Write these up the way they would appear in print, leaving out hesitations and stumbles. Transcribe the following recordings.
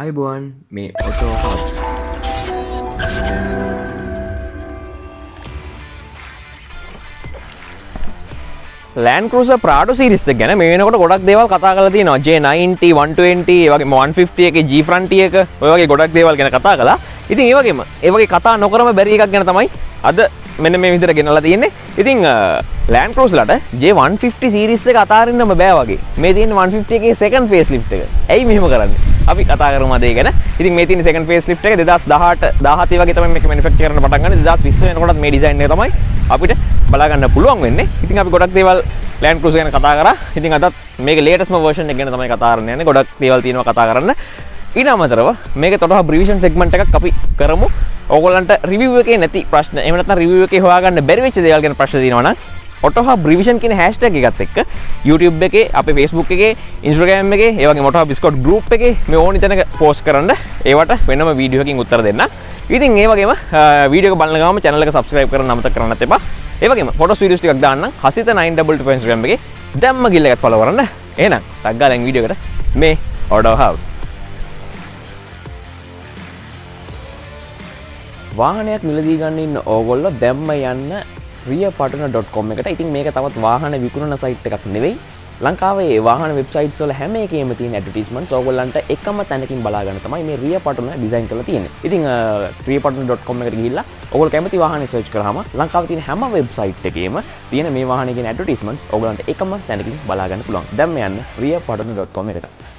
අයිබුවන් මේ auto hub land cruiser Prado series එක ගැන මේ වෙනකොට ගොඩක් දේවල් කතා කරලා තියෙනවා. J90 120 ඒ වගේම 150 එකේ G Frontier එක ඔය වගේ ගොඩක් දේවල් ගැන කතා කළා. ඉතින් ඒ වගේම ඒ වගේ කතා නොකරම බැරි එකක් ගැන තමයි අද මෙන්න මේ විදිහට ගෙනල්ලා තියෙන්නේ. ඉතින් ලෑන්ඩ් ක්‍රූසර්ලට J150 සීරීස් එක අතාරින්නම බෑ වගේ. මේ තියෙන 150 එකේ second facelift එක. ඇයි මෙහෙම කරන්නේ? අපි කතා කරමු අද ඒ ගැන. ඉතින් මේ තියෙන second facelift එක 2018 17 වගේ තමයි මේක manufacture කරන්න පටන් ගන්නේ. 2020 වෙනකොටත් මේ design එක තමයි අපිට බලා ගන්න පුළුවන් වෙන්නේ. ඉතින් අපි ගොඩක් දේවල් ලෑන්ඩ් ක්‍රූසර් ගැන කතා කරා. ඉතින් අදත් මේක latestම version එක ගැන තමයි කතා කරන්න යන්නේ. ගොඩක් දේවල් තියෙනවා කතා කරන්න. ඊට අමතරව මේක තොරහ revision segment එකක් අපි කරමු. ඕගොල්ලන්ට review එකේ නැති ප්‍රශ්න එහෙම නැත්නම් review එකේ හොයාගන්න බැරි වෙච්ච දේවල් ගැන ප්‍රශ්න තියෙනවා නම් ඔටෝහබ් රිවිෂන් කියන hashtag එකත් එක්ක YouTube එකේ අපේ Facebook එකේ Instagram එකේ ඒ වගේම ඔටෝහබ් Discord group එකේ මේ ඕනි තැනක post කරන්න ඒවට වෙනම වීඩියෝ එකකින් උත්තර දෙන්න. ඉතින් ඒ වගේම වීඩියෝ එක බලන ගමන් channel එක subscribe කරන්න අමතක කරන්නත් එපා. ඒ වගේම photos videos ටිකක් දාන්න හසිත 922 Instagram එකේ දැම්ම ගිල්ල එකත් follow කරන්න. එහෙනම් ටක් ගාලා වීඩියෝ එකට මේ ඔටෝහබ් වාහනයක් මිලදී ගන්න ඉන්න ඕගොල්ලෝ දැම්ම යන්න riyapartner.com එකට. ඉතින් මේක තවත් වාහන විකුණන සයිට් එකක් නෙවෙයි. ලංකාවේ වාහන වෙබ්සයිට්ස් වල හැම එකේම තියෙන ඇඩ්වර්ටයිස්මන්ට්ස් ඕගොල්ලන්ට එකම තැනකින් බලා ගන්න තමයි මේ Riya Partner ඩිසයින් කරලා තියෙන්නේ. ඉතින් riyapartner.com එකට ගිහිල්ලා ඔයගොල්ලෝ කැමති වාහනේ සර්ච් කරාම ලංකාවේ තියෙන හැම වෙබ්සයිට් එකේම තියෙන මේ වාහනේ කියන ඇඩ්වර්ටයිස්මන්ට්ස් ඕගොල්ලන්ට එකම තැනකින් බලා ගන්න පුළුවන්. දැන් යන්න riyapartner.com එකට.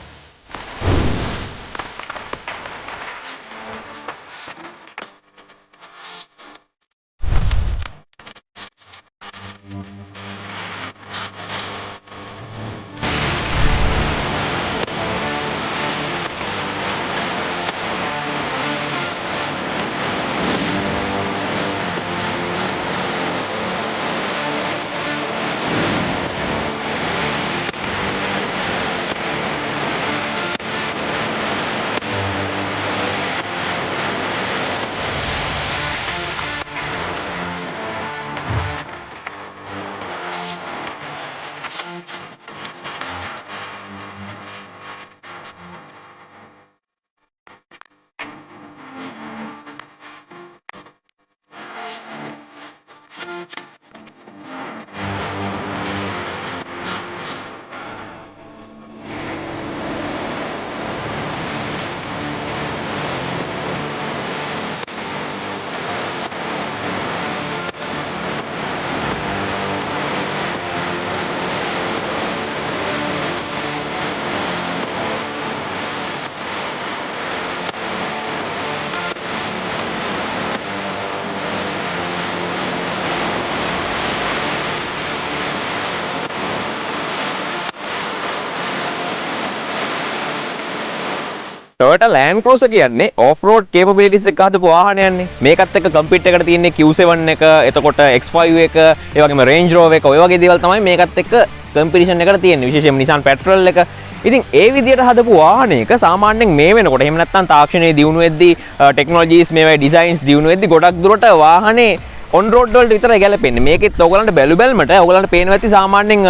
Toyota Land Cruiser කියන්නේ off-road capabilities එක හදපු වාහනයක්නේ. මේකත් එක්ක කම්පීට් එකට තියෙන්නේ Q7 එක, එතකොට X5 එක, ඒ වගේම Range Rover එක, ඔය වගේ දේවල් තමයි මේකත් එක්ක කම්පිටිෂන් එකට තියෙන්නේ. විශේෂයෙන්ම Nissan Petrol එක. ඉතින් ඒ විදිහට හදපු වාහනයක සාමාන්‍යයෙන් මේ වෙනකොට එහෙම නැත්නම් තාක්ෂණයේ දියුණු වෙද්දී ටෙක්නොලොජිස් මේවා ඩිසයින්ස් දියුණු වෙද්දී ගොඩක් දුරට වාහනේ on road වලට විතරයි ගැලපෙන්නේ. මේකෙත් ඔයගලන්ට බැලුමට ඔයගලන්ට පේනවා ඇති සාමාන්‍යයෙන්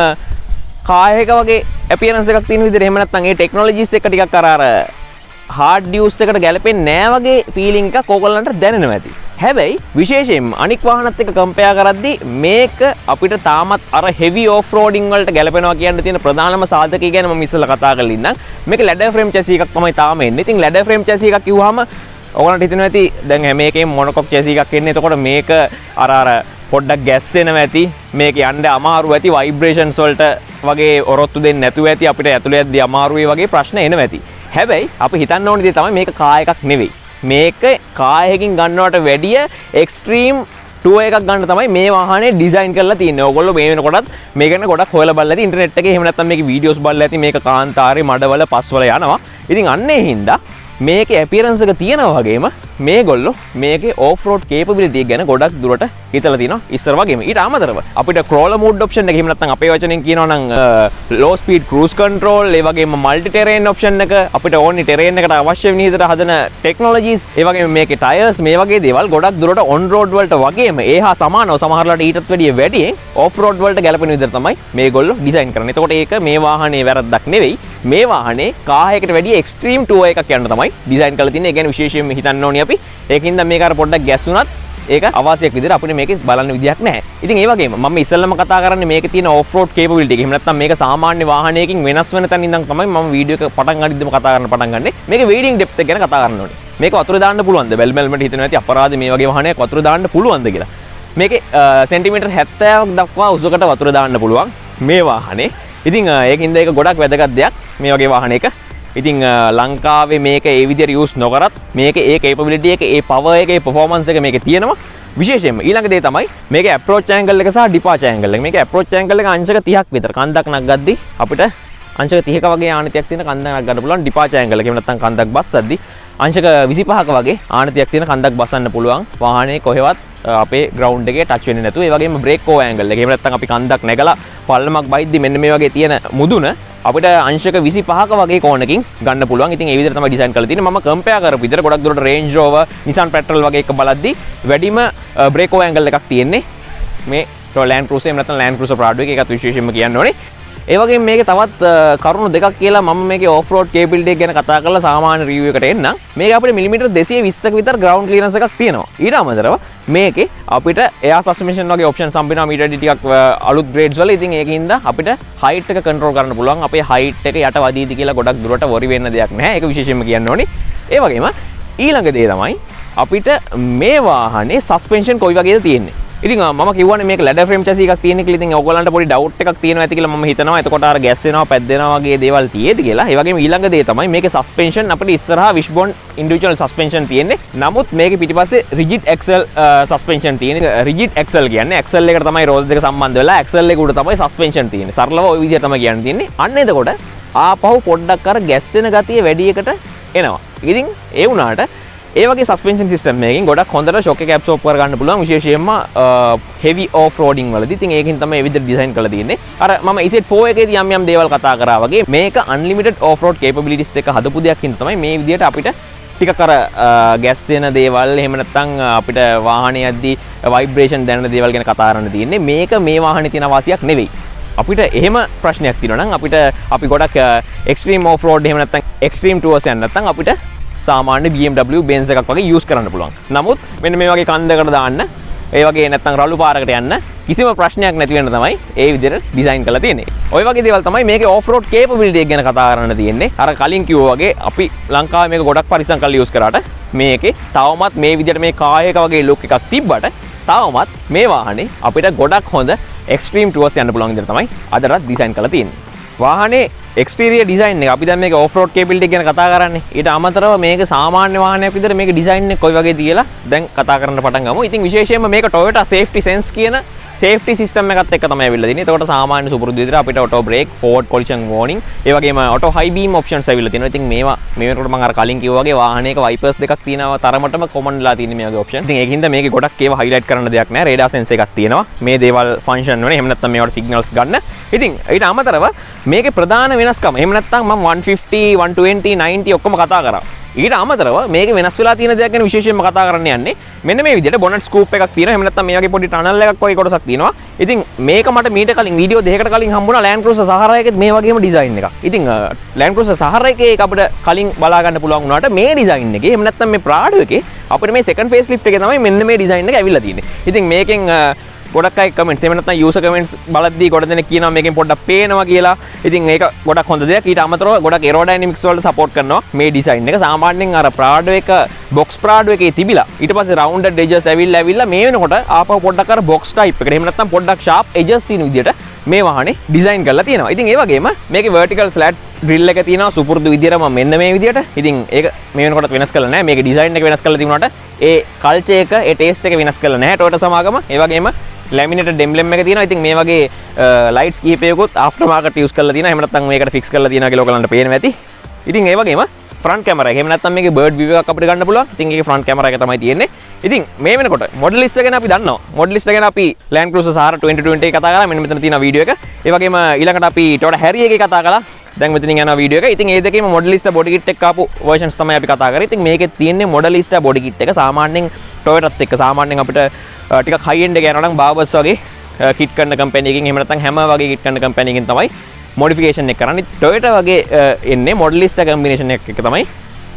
කායක වගේ appearance එකක් තියෙන විදිහට එහෙම නැත්නම් ඒ ටෙක්නොලොජිස් එක ටිකක් අර hard use එකට ගැලපෙන්නේ නැහැ වගේ feeling එකක් ඕගොල්ලන්ට දැනෙනවා ඇති. හැබැයි විශේෂයෙන්ම අනික් වාහනත් එක්ක compare කරද්දී මේක අපිට තාමත් අර heavy off roading වලට ගැලපෙනවා කියන්න තියෙන ප්‍රධානම සාධකය ගැන මම ඉස්සෙල්ලා කතා කරලා ඉන්නම්. මේක ladder frame chassis එකක් තමයි තාම එන්නේ. ඉතින් ladder frame chassis එකක් කිව්වහම ඕගොල්ලන්ට හිතෙනවා ඇති දැන් හැම එකේම monocoque chassis එකක් එන්නේ. එතකොට මේක අර පොඩ්ඩක් ගැස්සෙනවා ඇති. මේක යන්න අමාරු ඇති. vibrations වලට වගේ ඔරොත්තු දෙන්නේ නැතුව ඇති. අපිට ඇතුළේ යද්දී අමාරුයි වගේ ප්‍රශ්න එනවා ඇති. හැබැයි අපි හිතන්න ඕනේ දේ තමයි මේක කාර් එකක් නෙවෙයි. මේක කාර් එකකින් ගන්නවට වැඩිය එක්ස්ට්‍රීම් ටුවර් එකක් ගන්න තමයි මේ වාහනේ ඩිසයින් කරලා තියෙන්නේ. ඕගොල්ලෝ මේ වෙනකොටත් මේක ගැන ගොඩක් හොයලා බලලා ඇති ඉන්ටර්නෙට් එකේ. එහෙම නැත්නම් මේකේ වීඩියෝස් බලලා ඇති. මේක කාන්තාරේ මඩවල පස්වල යනවා. ඉතින් අන්න ඒ හින්දා මේකේ appearance එක තියෙනවා වගේම මේගොල්ලෝ මේකේ off road capability එක ගැන ගොඩක් දුරට හිතලා තිනවා ඉස්සර වගේම. ඊට අමතරව අපිට crawler mode option එක එහෙම නැත්නම් අපේ වචනෙන් කියනවා නම් low speed cruise control ඒ වගේම multi terrain option එක අපිට ඕනි terrain එකට අවශ්‍ය වෙන විදිහට හදන technologies ඒ වගේම මේකේ tires මේ වගේ දේවල් ගොඩක් දුරට on road වලට වගේම ඒ හා සමානව සමහරලාට ඊටත් වැඩිය වැඩියෙන් off road වලට ගැලපෙන විදිහට තමයි මේගොල්ලෝ design කරන්නේ. එතකොට ඒක මේ වාහනේ වැරද්දක් නෙවෙයි. මේ වාහනේ කාහයකට වැඩිය එක්ස්ට්‍රීම් ටුවර් එකක් යන්න තමයි ඩිසයින් කරලා තියෙන්නේ. ඒ කියන්නේ විශේෂයෙන්ම හිතන්න ඕනේ අපි. ඒකින්ද මේක අර පොඩ්ඩක් ගැස්සුණත් ඒක අවාසියක් විදිහට අපිට මේකේ බලන්න විදියක් නැහැ. ඉතින් ඒ වගේම මම ඉස්සෙල්ලම කතා කරන්නේ මේකේ තියෙන ඔෆ් රෝඩ් කේපබිලිටි එක. එහෙම නැත්නම් මේක සාමාන්‍ය වාහනයකින් වෙනස් වෙන තැන ඉඳන් තමයි මම වීඩියෝ එක පටන් ගනිද්දිම කතා කරන්න පටන් ගන්නෙ. මේකේ වීඩින් ඩෙප්ත් එක ගැන කතා කරන්න ඕනේ. මේක වතුර දාන්න පුළුවන්ද? බැල්මල්මට හිතෙනවා ඇති අපරාධ මේ වගේ වාහනයක් වතුර දාන්න පුළුවන්ද කියලා. මේකේ සෙන්ටිමීටර් 70ක් දක්වා උසකට වතුර දාන්න පුළුවන් මේ වාහනේ. ඉතින් ඒකින්ද ඒක ගොඩක් වැදගත් දෙයක් මේ වගේ වාහනයක. ඉතින් ලංකාවේ මේක ඒ විදිහට යූස් නොකරත් මේකේ ඒ කේපබිලිටි එක, ඒ පවර් එක, ඒ පර්ෆෝමන්ස් එක මේකේ තියෙනවා. විශේෂයෙන්ම ඊළඟ දේ තමයි මේකේ ඇප්‍රෝච් ඇන්ගල් එක සහ ඩිපාචර් ඇන්ගල් එක. මේකේ ඇප්‍රෝච් ඇන්ගල් එක අංශක 30ක් විතර. කන්දක් නගද්දි අපිට අංශක 30ක වගේ ආනතියක් තියෙන කන්දක් නග ගන්න පුළුවන්. ඩිපාචර් ඇන්ගල් එක. එහෙම නැත්නම් කන්දක් බස්සද්දි අංශක 25ක වගේ ආනතියක් තියෙන කන්දක් බස්සන්න පුළුවන්. වාහනේ කොහෙවත් අපේ ග්‍රවුන්ඩ් එකේ ටච් වෙන්නේ නැතුව. ඒ වගේම බ්‍රේක් ඕවර් ඇන්ගල් එක. එහෙම නැත්නම් අපි කන්දක් නැගලා පල්ලමක් බයිද්දි මෙන්න මේ වගේ තියෙන මුදුන අපිට අංශක 25ක වගේ කෝණකින් ගන්න පුළුවන්. ඉතින් ඒ විදිහට තමයි ඩිසයින් කරලා තියෙන්නේ. මම කම්පෙයාර් කරපු විදිහට ගොඩක් දුරට රේන්ජ් රෝවර්, Nissan Petrol වගේ එක බලද්දි වැඩිම බ්‍රේක් ඕවර් ඇන්ගල් එකක් තියෙන්නේ මේ Land Cruiser එහෙම නැත්නම් Land Cruiser Prado එකේ. ඒකත් විශේෂයෙන්ම කියන්න ඕනේ. ඒ වගේම මේකේ තවත් කරුණු දෙකක් කියලා මම මේකේ ඔෆ් රෝඩ් කේපබිලිටි එක ගැන කතා කරලා සාමාන්‍ය රිවිව් එකට එන්නම්. මේක අපිට මිලිමීටර් 220ක විතර ග්‍රවුන්ඩ් ක්ලියරන්ස් එකක් තියෙනවා. ඊට අමතරව මේකේ අපිට එයා සස්පෙන්ෂන් වගේ ඔප්ෂන්ස් හම්බෙනවා මීටර් ටිකක් අලුත් ග්‍රේඩ්ස් වල. ඉතින් ඒකින්ද අපිට හයිට් එක කන්ට්‍රෝල් කරන්න පුළුවන්. අපේ හයිට් එක යට වදීද කියලා ගොඩක් දුරට වොරි වෙන්න දෙයක් නැහැ. ඒක විශේෂයෙන්ම කියන්න ඕනේ. ඒ වගේම ඊළඟ දේ තමයි අපිට මේ වාහනේ සස්පෙන්ෂන් කොයි වගේද තියෙන්නේ. ඉතින් මම කියවනේ මේක ලැඩර් ෆ්‍රේම් චැසි එකක් තියෙන කියලා. ඉතින් ඔයගොල්ලන්ට පොඩි ඩවුට් එකක් තියෙනවා ඇති කියලා මම හිතනවා. එතකොට අර ගැස් වෙනවා, පැද්දෙනවා වගේ දේවල් තියෙද කියලා. ඒ වගේම ඊළඟ දේ තමයි මේකේ සස්පෙන්ෂන් අපිට ඉස්සරහා විශ්බෝන් ඉන්ඩිවිජුවල් සස්පෙන්ෂන් තියෙන්නේ. නමුත් මේකේ පිටිපස්සේ රිජිඩ් ඇක්සල් සස්පෙන්ෂන් තියෙන්නේ. රිජිඩ් ඇක්සල් කියන්නේ ඇක්සල් එකට තමයි රෝල් දෙක සම්බන්ධ වෙලා ඇක්සල් එක උඩ තමයි සස්පෙන්ෂන් තියෙන්නේ. සරලව ওই විදිහට තමයි කියන්න තියෙන්නේ. අන්න එතකොට ආපහු පොඩ්ඩක් අර ගැස් වෙන ගතිය වැඩි එකට එනවා. ඉතින් ඒ වුණාට ඒ වගේ සස්පෙන්ෂන් සිස්ටම් එකකින් ගොඩක් හොඳට ෂොක් එක ඇබ්සෝබ් කර ගන්න පුළුවන්. විශේෂයෙන්ම හෙවි ඕෆ් රෝඩින් වලදී. ඉතින් ඒකින් තමයි මේ විදිහට ඩිසයින් කරලා තියෙන්නේ. අර මම EZ4 එකේදී යම් දේවල් කතා කරා වගේ මේක අන්ලිමිටඩ් ඕෆ් රෝඩ් කේපබිලිටිස් එක හදපු දෙයක් හින්දා තමයි මේ විදිහට අපිට ටිකක් අර ගැස් වෙන දේවල් එහෙම නැත්නම් අපිට වාහනේ යද්දී ভাইබ්‍රේෂන් දැනෙන දේවල් ගැන කතා කරන්න තියෙන්නේ. මේක මේ වාහනේ තියෙන වාසියක් නෙවෙයි. අපිට එහෙම ප්‍රශ්නයක් තියෙනවා නම් අපි ගොඩක් එක්ස්ට්‍රීම් ඕෆ් රෝඩ් එහෙම නැත්නම් එක්ස්ට්‍රීම් ටුවර්ස් යන්න නැත්නම් අපිට සාමාන්‍ය BMW Benz එකක් වගේ යූස් කරන්න පුළුවන්. නමුත් මෙන්න මේ වගේ කන්දකට දාන්න, ඒ වගේ නැත්නම් රළු පාරකට යන්න කිසිම ප්‍රශ්නයක් නැති වෙන්න තමයි ඒ විදිහට ඩිසයින් කරලා තියෙන්නේ. ওই වගේ දේවල් තමයි මේකේ ඔෆ් රෝඩ් කේපබිලිටි එක ගැන කතා කරන්න තියෙන්නේ. අර කලින් කිව්වා වගේ අපි ලංකාවේ මේක ගොඩක් පරිස්සම් කරලා යූස් කරාට මේකේ තවමත් මේ විදිහට මේ කායක වගේ ලුක් එකක් තිබ්බට තවමත් මේ වාහනේ අපිට ගොඩක් හොඳ එක්ස්ට්‍රීම් ටුවර්ස් යන්න පුළුවන් විදිහට තමයි අදටත් ඩිසයින් කරලා තියෙන්නේ. වාහනේ එක්ස්ටීරියර් ඩිසයින් එක අපි දැන් මේක ඔෆ් රෝඩ් කේපබිලිටි ගැන කතා කරන්නේ. ඊට අමතරව මේක සාමාන්‍ය වාහනයක් විදිහට මේක ඩිසයින් එක කොයි වගේද කියලා දැන් කතා කරන්න පටන් ගමු. ඉතින් විශේෂයෙන්ම මේක Toyota Safety Sense කියන සේෆ්ටි සිස්ටම් එකත් එක්ක තමයි ඇවිල්ලා තියෙන්නේ. ඒකට සාමාන්‍ය සුපුරුදු විදිහට අපිට auto brake, forward collision warning, ඒ වගේම auto high beam options ඇවිල්ලා තියෙනවා. ඉතින් මේවා මේකට මම අර කලින් කිව්වා වගේ වාහනයක wipers දෙකක් තියෙනවා තරමටම common ලා තියෙන මේ වගේ option. ඉතින් ඒකින්ද මේකේ ගොඩක් ඒවා highlight කරන්න දෙයක් නැහැ. radar sense එකක් තියෙනවා. මේ දේවල් function වෙන්නේ. එහෙම නැත්නම් මේවට signals ගන්න. ඉතින් ඊට අමතරව මේකේ ප්‍රධාන වෙනස්කම එහෙම නැත්නම් මම 150, 120, 90 ඔක්කොම කතා කරා. ඊට අමතරව මේකේ වෙනස් වෙලා තියෙන දේක් ගැන විශේෂයෙන්ම කතා කරන්න යන්නේ. මෙන්න මේ විදිහට bonnet scoop එකක් තියෙනවා. එහෙම නැත්නම් මේ වගේ පොඩි tunnel එකක් වගේ කොටසක් තියෙනවා. ඉතින් මේක මට මීට කලින් වීඩියෝ දෙකකට කලින් හම්බුණා Land Cruiser Sahara එකෙත් මේ වගේම ඩිසයින් එකක්. ඉතින් Land Cruiser Sahara එකේ ඒක අපිට කලින් බලා ගන්න පුළුවන් වුණාට මේ ඩිසයින් එකේ එහෙම නැත්නම් මේ Prado එකේ අපිට මේ second facelift එකේ තමයි මෙන්න මේ ඩිසයින් එක ඇවිල්ලා තියෙන්නේ. ඉතින් මේකෙන් ගොඩක් අය කමෙන්ට්ස් එහෙම නැත්නම් යූසර් කමෙන්ට්ස් බලද්දී ගොඩ දෙනෙක් කියනවා මේකෙන් පොඩ්ඩක් පේනවා කියලා. ඉතින් ඒක ගොඩක් හොඳ දෙයක්. ඊට අමතරව ගොඩක් aerodynamics වලට support කරනවා මේ ඩිසයින් එක. සාමාන්‍යයෙන් අර Prado එක box Prado එකේ තිබිලා ඊට පස්සේ rounded edges ඇවිල්ලා මේ වෙනකොට ආපහු පොඩ්ඩක් අර box type එකට එහෙම නැත්නම් පොඩ්ඩක් sharp edges තියෙන විදිහට මේ වාහනේ ඩිසයින් කරලා තියෙනවා. ඉතින් ඒ වගේම මේකේ vertical slat grill එක තියෙනවා සුපුරුදු විදිහටම මෙන්න මේ විදිහට. ඉතින් ඒක මේ වෙනකොට වෙනස් කරලා නැහැ. මේකේ ඩිසයින් එක වෙනස් කරලා තිබුණාට ඒ කල්චර් එක ඒ ටේස්ට් එක වෙනස් කරලා නැහැ Toyota සමාගම. ඒ වගේම laminated emblem එක තියෙනවා. ඉතින් මේ වගේ lights කිහිපයකුත් after market use කරලා තියෙනවා. එහෙම නැත්නම් මේකට fix කරලා තියෙනවා කියලා ඔයගලන්ට පේනවා ඇති. ඉතින් ඒ වගේම front camera එක එහෙම නැත්නම් මේකේ bird view එකක් අපිට ගන්න පුළුවන්. ඉතින් ඒකේ front camera එක තමයි තියෙන්නේ. ඉතින් මේ වෙනකොට model list එක ගැන අපි දන්නවා. model list එක ගැන අපි Land Cruiser Sahara 2020 එක කතා කරා. මෙන්න මෙතන තියෙන වීඩියෝ එක. ඒ වගේම ඊළඟට අපි Toyota Harrier එකේ කතා කළා. දැන් මෙතනින් යනවා වීඩියෝ එක. ඉතින් ඒ දෙකේම model list body kit එක ආපු versions තමයි අපි කතා කරේ. ඉතින් මේකේ තියෙන්නේ model list body kit එක සාමාන්‍යයෙන් Toyotaත් එක්ක සාමාන්‍යයෙන් අපිට ටිකක් high end එක යනවා නම් Barbers වගේ කිට් කරන කම්පැනි එකකින් එහෙම නැත්නම් හැම වගේ කිට් කරන කම්පැනි එකකින් තමයි මොඩිෆිකේෂන් එක කරන්නේ Toyota වගේ එන්නේ මොඩලිස්ටා කම්බිනේෂන් එක තමයි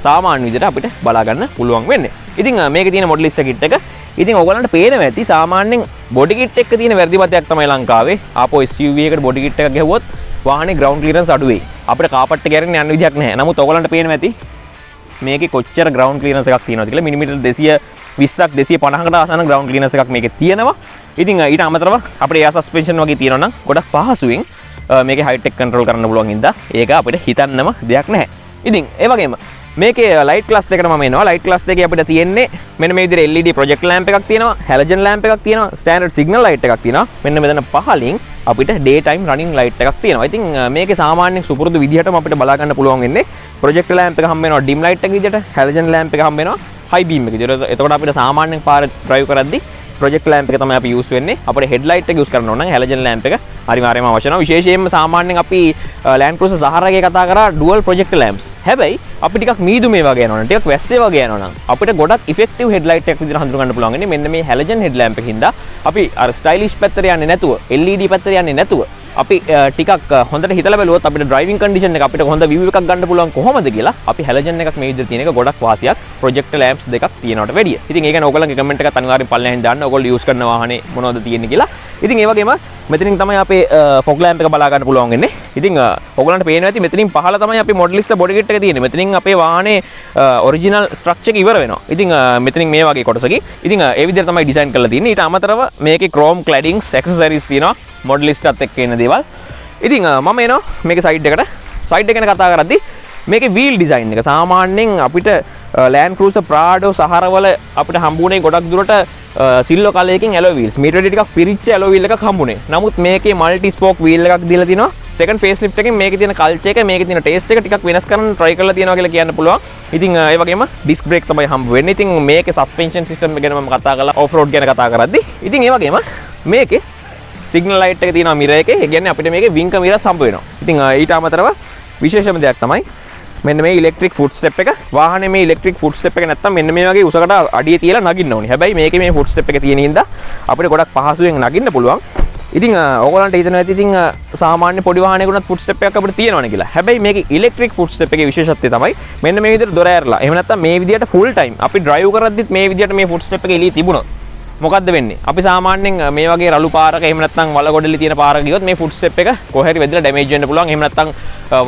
සාමාන්‍ය විදිහට අපිට බලා ගන්න පුළුවන් වෙන්නේ. ඉතින් මේකේ තියෙන මොඩලිස්ටා කිට් එක ඉතින් ඔයගලන්ට පේනවා ඇති සාමාන්‍යයෙන් බොඩි කිට් එක තියෙන වැරදිපතක් තමයි ලංකාවේ. ආපෝ SUV එකකට බොඩි කිට් එකක් ගැහුවොත් වාහනේ ග්‍රවුන්ඩ් ක්ලියරන්ස් අඩු වෙයි. අපිට කාපට් එක අරගෙන යන්න විදියක් නැහැ. නමුත් ඔයගලන්ට පේනවා ඇති මේකේ කොච්චර ග්‍රවුන්ඩ් ක්ලියරන්ස් එකක් තියෙනවද කියලා. මිලිමීටර් 220ක් 250කට ආසන්න ග්‍රවුන්ඩ් ක්ලියරන්ස් එකක් මේකේ තියෙනවා. ඉතින් ඊට අමතරව අපිට එයා සස්පෙන්ෂන් වගේ තියෙනවා නම් ගොඩක් පහසුවෙන් මේකේ හයිටෙක් කන්ට්‍රෝල් කරන්න පුළුවන් හින්දා ඒක අපිට හිතන්නම දෙයක් නැහැ. ඉතින් ඒ වගේම මේකේ ලයිට් ක්ලාස් දෙකට මම එනවා. ලයිට් ක්ලාස් දෙකේ අපිට තියෙන්නේ මෙන්න මේ විදිහට LED ප්‍රොජෙක්ට් ලැම්ප් එකක් තියෙනවා, හැලජන් ලැම්ප් එකක් තියෙනවා, ස්ටෑන්ඩඩ් සිග්නල් ලයිට් එකක් තියෙනවා. මෙන්න මෙතන පහලින් අපිට ඩේ ටයිම් රනින් ලයිට් එකක් තියෙනවා. ඉතින් මේකේ සාමාන්‍යයෙන් සුපුරුදු විදිහටම අපිට බලා ගන්න පුළුවන් වෙන්නේ ප්‍රොජෙක්ට් ලැම්ප් එක හම්බ වෙනවා ඩිම් ලයිට් එක විදිහට, හැලජන් ලැම්ප් එක හම්බ වෙනවා හයි බීම් එක විදිහට. එතකොට අපිට සාමාන්‍යයෙන් පාර ඩ්‍රයිව් කරද්දී ප්‍රොජෙක්ට් ලැම්ප් එක තමයි අපි යූස් වෙන්නේ. අපිට හෙඩ්ලයිට් එක යූස් කරන්න ඕන නම් හැලජන් ලැම්ප් එක අනිවාර්යයෙන්ම අවශ්‍ය වෙනවා. විශේෂයෙන්ම සාමාන්‍යයෙන් අපි ලෑන්ඩ් ක්‍රූසර් සහරාගේ කතා කරා ඩුවල් ප්‍රොජෙක්ට් ලැම්ප්ස්. හැබැයි අපි ටිකක් මීදුමේ වගේ යනවා නම් ටිකක් වැස්සේ වගේ යනවා නම් අපිට ගොඩක් ඉෆෙක්ටිව් හෙඩ්ලයිට් එකක් විදිහට හඳුන ගන්න පුළුවන් වෙන්නේ මෙන්න මේ හැලජන් හෙඩ් ලැම්ප් එකකින්ද. අපි අර ස්ටයිලිෂ් පැත්තට යන්නේ නැතුව LED පැත්තට යන්නේ නැතුව අපි ටිකක් හොඳට හිතලා බැලුවොත් අපිට ඩ්‍රයිවිං කන්ඩිෂන් එක අපිට හොඳ view එකක් ගන්න පුළුවන් කොහොමද කියලා අපි හැලජන් එකක් මේ විදිහට තියෙන එක ගොඩක් වාසියක් ප්‍රොජෙක්ට් ලැම්ප්ස් දෙකක් තියෙනවට වැඩිය. ඉතින් ඒක ගැන ඔයගොල්ලන්ගේ කමෙන්ට් එකත් අනිවාර්යෙන් පල්ලෙහෙන් දාන්න. ඔයගොල්ලෝ යූස් කරන වාහනේ මොනවද තියෙන්නේ කියලා. ඉතින් ඒ වගේම මෙතනින් තමයි අපේ ෆොග් ලැම්ප් එක බලා ගන්න පුළුවන් වෙන්නේ. ඉතින් ඔයගොල්ලන්ට පේනවා ඇති මෙතනින් පහළ තමයි අපි මොඩලිස්ට් බොඩි කිට් එක තියෙන්නේ. මෙතනින් අපේ වාහනේ ඔරිජිනල් ස්ට්‍රක්චර් එක ඉවර වෙනවා. ඉතින් මෙතනින් මේ වගේ කොටසකින් ඉතින් ඒ විදිහට තමයි ඩිසයින් කරලා තියෙන්නේ. ඊට අමතරව මේකේ ක්‍රෝම් ක්ලැඩින්ග්ස් ඇක්සසරිස් තියෙනවා මොඩලිස්ට්ත් එක්ක එන දේවල්. ඉතින් මම එනවා මේකේ සයිඩ් එකට. සයිඩ් එක ගැන කතා කරද්දී මේකේ වීල් ඩිසයින් එක සාමාන්‍යයෙන් අපිට ලෑන්ඩ් ක්‍රූසර් ප්‍රාඩෝ සහරවල අපිට හම්බුනේ ගොඩක් දුරට සිල්වර් කලර් එකකින් ඇලෝ වීල්ස්. මීටර ටිකක් පිරිච්ච ඇලෝ වීල් එකක් හම්බුනේ. නමුත් මේකේ මල්ටි ස්පෝක් වීල් එකක් දීලා තිනවා. සෙකන්ඩ් ෆේස් ලිෆ්ට් එකෙන් මේකේ තියෙන කල්චර් එක මේකේ තියෙන ටේස්ට් එක ටිකක් වෙනස් කරන්න try කරලා තියෙනවා කියලා කියන්න පුළුවන්. ඉතින් ඒ වගේම ඩිස්ක් බ්‍රේක් තමයි හම්බ වෙන්නේ. ඉතින් මේකේ සස්පෙන්ෂන් සිස්ටම් එක ගැන මම කතා කරලා ඔෆ් රෝඩ් ගැන කතා කරද්දී ඉතින් ඒ වගේම මේකේ සිග්නල් ලයිට් එක තියෙනවා මිරර් එකේ. ඒ කියන්නේ අපිට මේකේ වින්කර් මිරර්ස් හම්බ වෙනවා. ඉතින් ඊට අමතරව විශේෂම දෙයක් තමයි මෙන්න මේ ඉලෙක්ට්‍රික් ෆුට් ස්ටෙප් එක. වාහනේ මේ ඉලෙක්ට්‍රික් ෆුට් ස්ටෙප් එක නැත්තම් මෙන්න මේ වගේ උසකට අඩිය තියලා නගින්න ඕනේ. හැබැයි මේකේ මේ ෆුට් ස්ටෙප් එක තියෙන හින්දා අපිට ගොඩක් පහසුවෙන් නගින්න පුළුවන්. ඉතින් ඕගොල්ලන්ට හිතනවා ඇති ඉතින් සාමාන්‍ය පොඩි වාහනයකට ෆුට් ස්ටෙප් එකක් අපිට තියෙනවනේ කියලා. හැබැයි මේකේ ඉලෙක්ට්‍රික් ෆුට් ස්ටෙප් එකේ විශේෂත්වය තමයි මෙන්න මේ විදිහට දොර ඇරලා. එහෙම නැත්තම් මේ විදිහට ෆුල් ටයිම් අපි ඩ්‍රයිව් කරද්දිත් මේ විදිහට මේ ෆුට් ස්ටෙප් එක එළිය තිබුණොත් මොකද්ද වෙන්නේ? අපි සාමාන්‍යයෙන් මේ වගේ රළු පාරක එහෙම නැත්නම් වල ගොඩලි තියෙන පාරක ගියොත් මේ ෆුට් ස්ටෙප් එක කොහේරි වැදිලා ඩැමේජ් වෙන්න පුළුවන්. එහෙම නැත්නම්